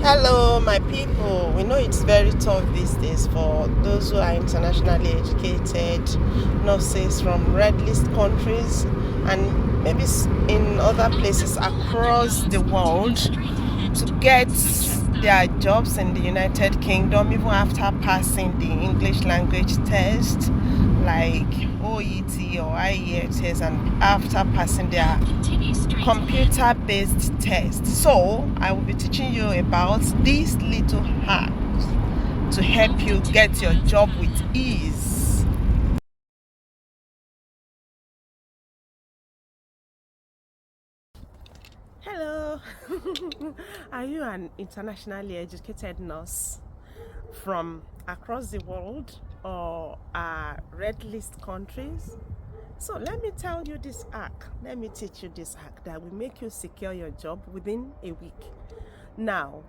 Hello, my people. We know it's very tough these days for those who are internationally educated, nurses from red list countries, and maybe in other places across the world to get their jobs in the United Kingdom, even after passing the English language test, like OET or IELTS, and after passing their computer-based test. So I will be teaching you about these little hacks to help you get your job with ease. Hello. Are you an internationally educated nurse from across the world or red list countries? So let me tell you this hack. Let me teach you this hack that will make you secure your job within a week. Now,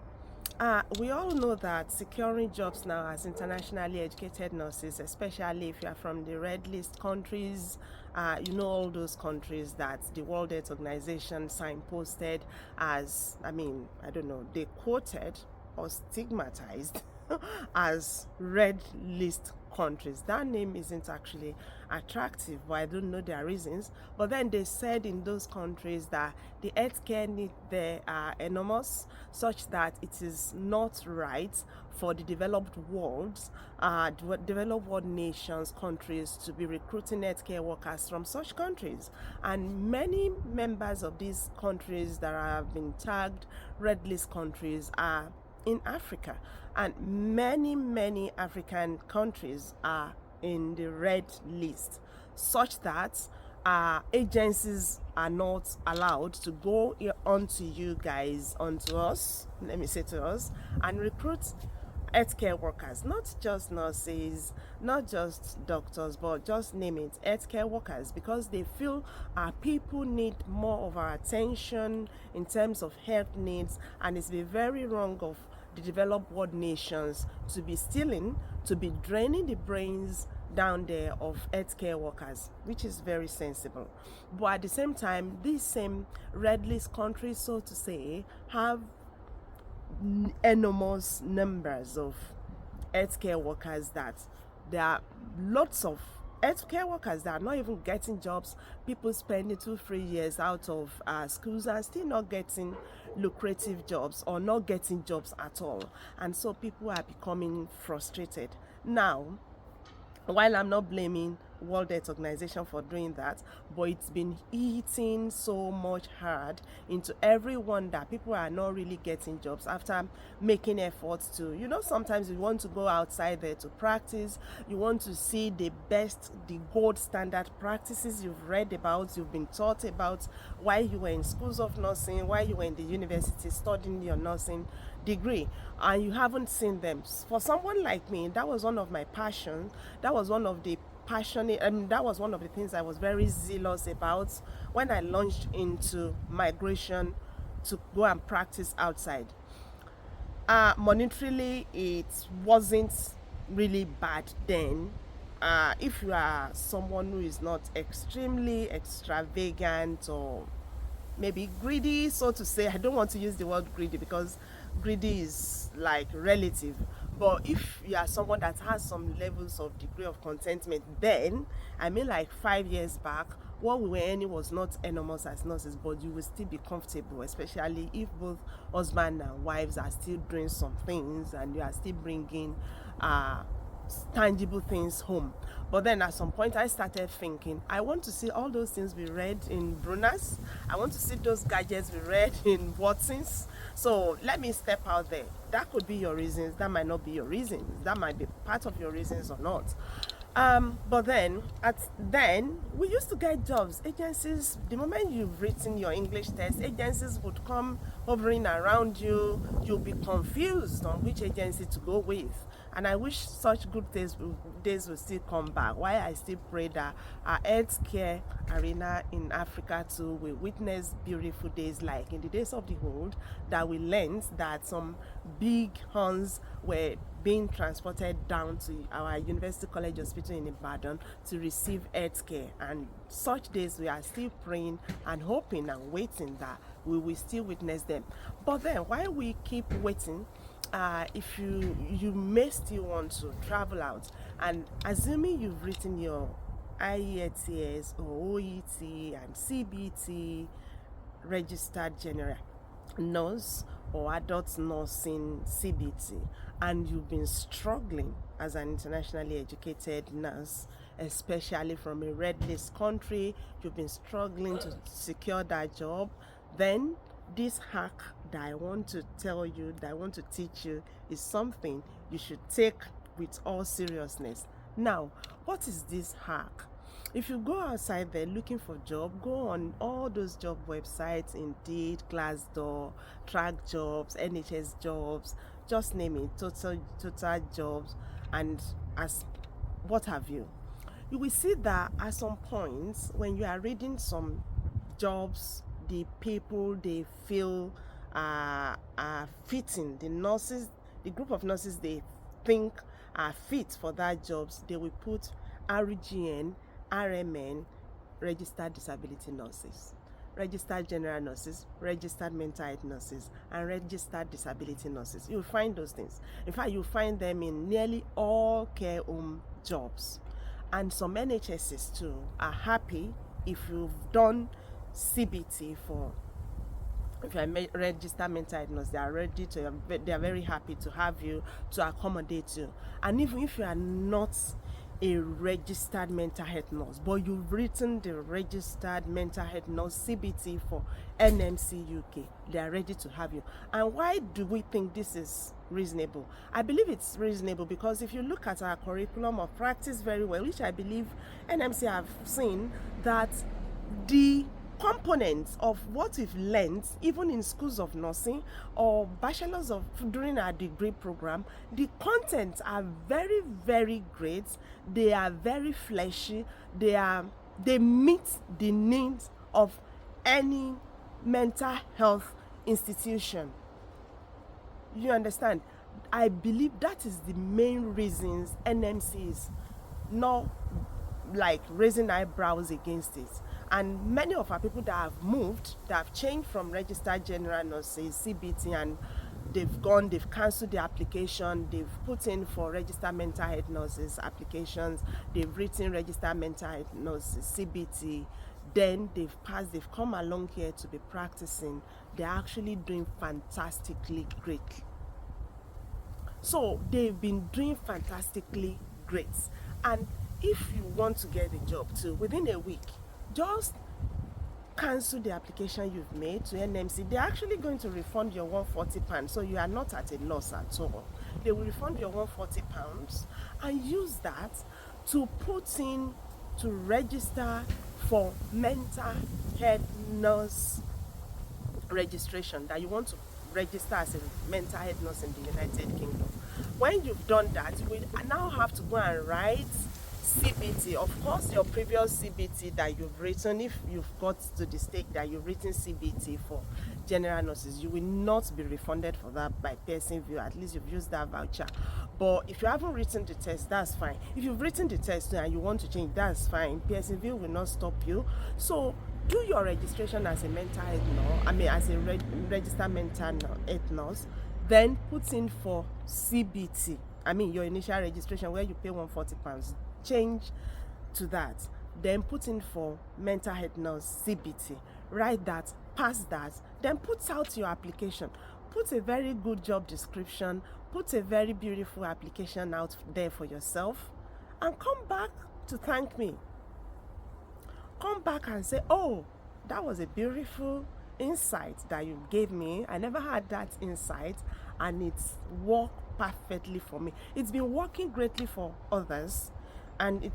we all know that securing jobs now as internationally educated nurses, especially if you are from the red list countries, you know, all those countries that the World Health Organization signposted as, I don't know, they quoted or stigmatized as red list countries. That name isn't actually attractive, but I don't know their reasons. But then they said in those countries that the healthcare need there are enormous, such that it is not right for the developed worlds, developed world nations, countries to be recruiting healthcare workers from such countries. And many members of these countries that have been tagged red list countries are in Africa, and many African countries are in the red list, such that agencies are not allowed to go onto you guys, onto us, let me say to us, and recruit healthcare workers, not just nurses, not just doctors, but just name it, healthcare workers, because they feel people need more of our attention in terms of health needs, and it's been very wrong of the developed world nations to be stealing, to be draining the brains down there of healthcare workers, which is very sensible. But at the same time, these same red list countries, so to say, have enormous numbers of healthcare workers, that there are lots of healthcare workers that are not even getting jobs. People spending 2-3 years out of schools and still not getting lucrative jobs or not getting jobs at all. And so people are becoming frustrated. Now, while I'm not blaming World Health Organization for doing that, but it's been eating so much hard into everyone that people are not really getting jobs after making efforts to, sometimes you want to go outside there to practice, you want to see the best, the gold standard practices you've read about, you've been taught about while you were in schools of nursing, while you were in the university studying your nursing degree, and you haven't seen them. For someone like me, that was one of my passions. That was one of the that was one of the things I was very zealous about when I launched into migration to go and practice outside. Monetarily, it wasn't really bad then. If you are someone who is not extremely extravagant or maybe greedy, so to say. I don't want to use the word greedy because greedy is like relative, but if you are someone that has some levels of degree of contentment, then like 5 years back, what we were earning was not enormous as nurses, but you will still be comfortable, especially if both husband and wives are still doing some things and you are still bringing tangible things home. But then at some point I started thinking, I want to see all those things we read in Brunas. I want to see those gadgets we read in Watsons. So let me step out there. That could be your reasons, that might not be your reasons, that might be part of your reasons or not. But then we used to get jobs. Agencies, the moment you've written your English test, agencies would come hovering around you. You'll be confused on which agency to go with. And I wish such good days will still come back. Why I still pray that our healthcare arena in Africa too will witness beautiful days like in the days of the old, that we learned that some big horns were being transported down to our University College Hospital in Ibadan to receive health care. And such days we are still praying and hoping and waiting that we will still witness them. But then while we keep waiting, if you may still want to travel out, and assuming you've written your IELTS or OET and CBT, registered general nurse or adult nursing CBT, and you've been struggling as an internationally educated nurse, especially from a red list country, you've been struggling to secure that job, then this hack that I want to tell you, that I want to teach you, is something you should take with all seriousness. Now, what is this hack? If you go outside there looking for job, go on all those job websites, Indeed, Glassdoor, Track Jobs, NHS Jobs, just name it, total jobs, and as what have you. You will see that at some points when you are reading some jobs, the people they feel are fitting, the nurses, the group of nurses they think are fit for that jobs, they will put RGN, RMN, registered disability nurses, registered general nurses, registered mental health nurses, and registered disability nurses. You'll find those things. In fact, you'll find them in nearly all care home jobs. And some NHSs too are happy if you've done CBT for, if you're a registered mental health nurse, they are very happy to have you, to accommodate you. And even if you are not a registered mental health nurse, but you've written the registered mental health nurse CBT for NMC UK, they are ready to have you. And why do we think this is reasonable? I believe it's reasonable because if you look at our curriculum of practice very well, which I believe NMC have seen, that the components of what we've learned, even in schools of nursing or bachelors of during our degree program, the contents are very, very great. They are very fleshy. They meet the needs of any mental health institution. You understand? I believe that is the main reasons NMC is not like raising eyebrows against it. And many of our people that have moved, that have changed from registered general nurses, CBT, and they've cancelled the application, they've put in for registered mental health nurses applications, they've written registered mental health nurses, CBT, then they've passed, they've come along here to be practicing. They're actually doing fantastically great. So they've been doing fantastically great. And if you want to get a job too, within a week, just cancel the application you've made to NMC. They're actually going to refund your £140, so you are not at a loss at all. They will refund your £140 and use that to put in to register for mental health nurse registration, that you want to register as a mental health nurse in the United Kingdom. When you've done that, you will now have to go and write CBT. Of course, your previous CBT that you've written, if you've got to the stage that you've written CBT for general nurses, you will not be refunded for that by Pearson VUE. At least you've used that voucher. But if you haven't written the test, that's fine. If you've written the test and you want to change, that's fine. Pearson VUE will not stop you. So do your registration as a mental health nurse, as a registered mental health nurse, then put in for CBT. Your initial registration where you pay £140. Change to that, then put in for mental health nurse CBT, write that, pass that, then put out your application, put a very good job description, put a very beautiful application out there for yourself, and come back to thank me. Come back and say, oh, that was a beautiful insight that you gave me. I never had that insight, and it's worked perfectly for me. It's been working greatly for others, and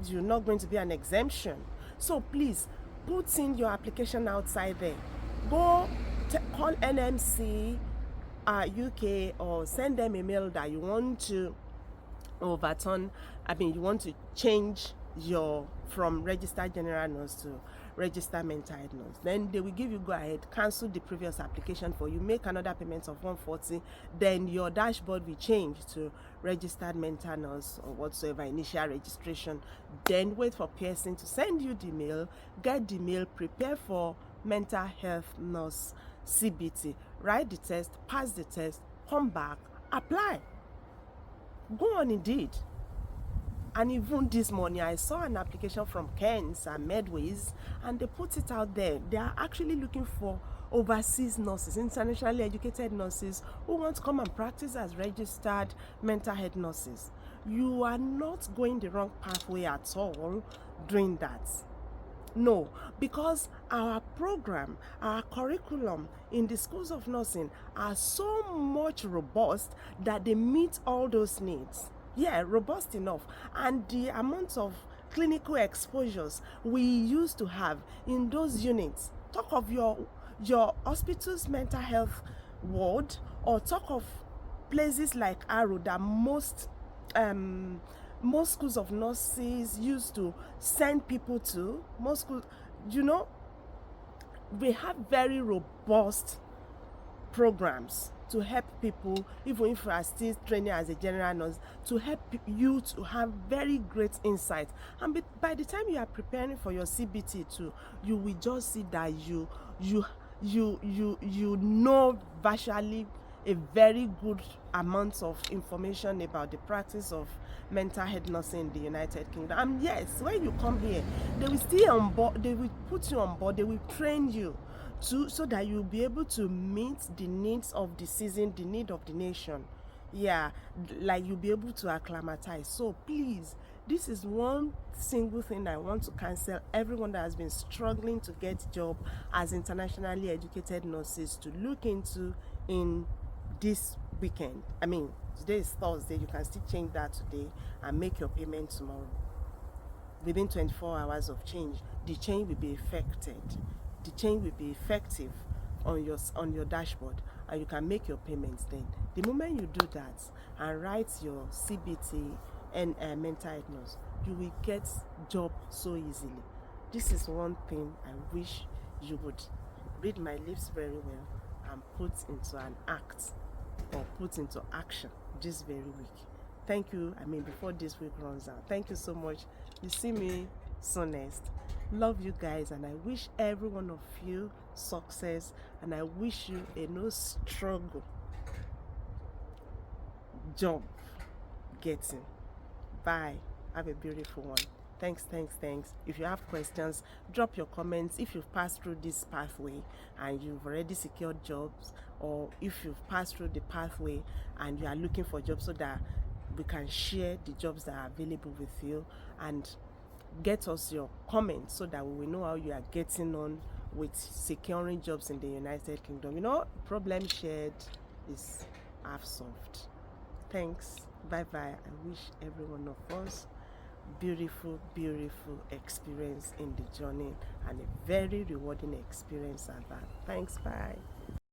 you're not going to be an exemption. So please put in your application outside there. Go call NMC UK or send them a mail that you want to overturn. You want to change your from registered general nurse to registered mental health nurse. Then they will give you go ahead, cancel the previous application for you, make another payment of £140. Then your dashboard will change to registered mental nurse or whatsoever initial registration. Then wait for Pearson to send you the mail, get the mail, prepare for mental health nurse CBT. Write the test, pass the test, come back, apply. Go on Indeed. And even this morning, I saw an application from Kens and Medways, and they put it out there. They are actually looking for overseas nurses, internationally educated nurses who want to come and practice as registered mental health nurses. You are not going the wrong pathway at all doing that. No, because our program, our curriculum in the schools of nursing are so much robust that they meet all those needs. Yeah, robust enough. And the amount of clinical exposures we used to have in those units, talk of your hospital's mental health ward, or talk of places like Arrow that most schools of nurses used to send people to. Most schools, we have very robust programs to help people, even if you are still training as a general nurse, to help you to have very great insight. And by the time you are preparing for your CBT too, you will just see that you know virtually a very good amount of information about the practice of mental health nursing in the United Kingdom. And yes, when you come here, they will still on board, they will put you on board, they will train you so that you'll be able to meet the needs of the season, the need of the nation. Yeah, like you'll be able to acclimatize. So please, this is one single thing I want to cancel everyone that has been struggling to get job as internationally educated nurses to look into in this weekend. I mean, today is Thursday. You can still change that today and make your payment tomorrow. Within 24 hours of change, the change will be affected. The change will be effective on your dashboard, and you can make your payments then. The moment you do that and write your CBT and mental health nurse, you will get job so easily. This is one thing I wish you would read my lips very well and put into an act or put into action this very week. Thank you. Before this week runs out. Thank you so much. You see me soon next. Love you guys, and I wish every one of you success, and I wish you a no struggle job getting. Bye. Have a beautiful one. Thanks. If you have questions, drop your comments. If you've passed through this pathway and you've already secured jobs, or if you've passed through the pathway and you are looking for jobs, so that we can share the jobs that are available with you, and get us your comments so that we will know how you are getting on with securing jobs in the United Kingdom. Problem shared is half solved. Thanks. Bye. I wish every one of us beautiful experience in the journey, and a very rewarding experience at that. Thanks. Bye.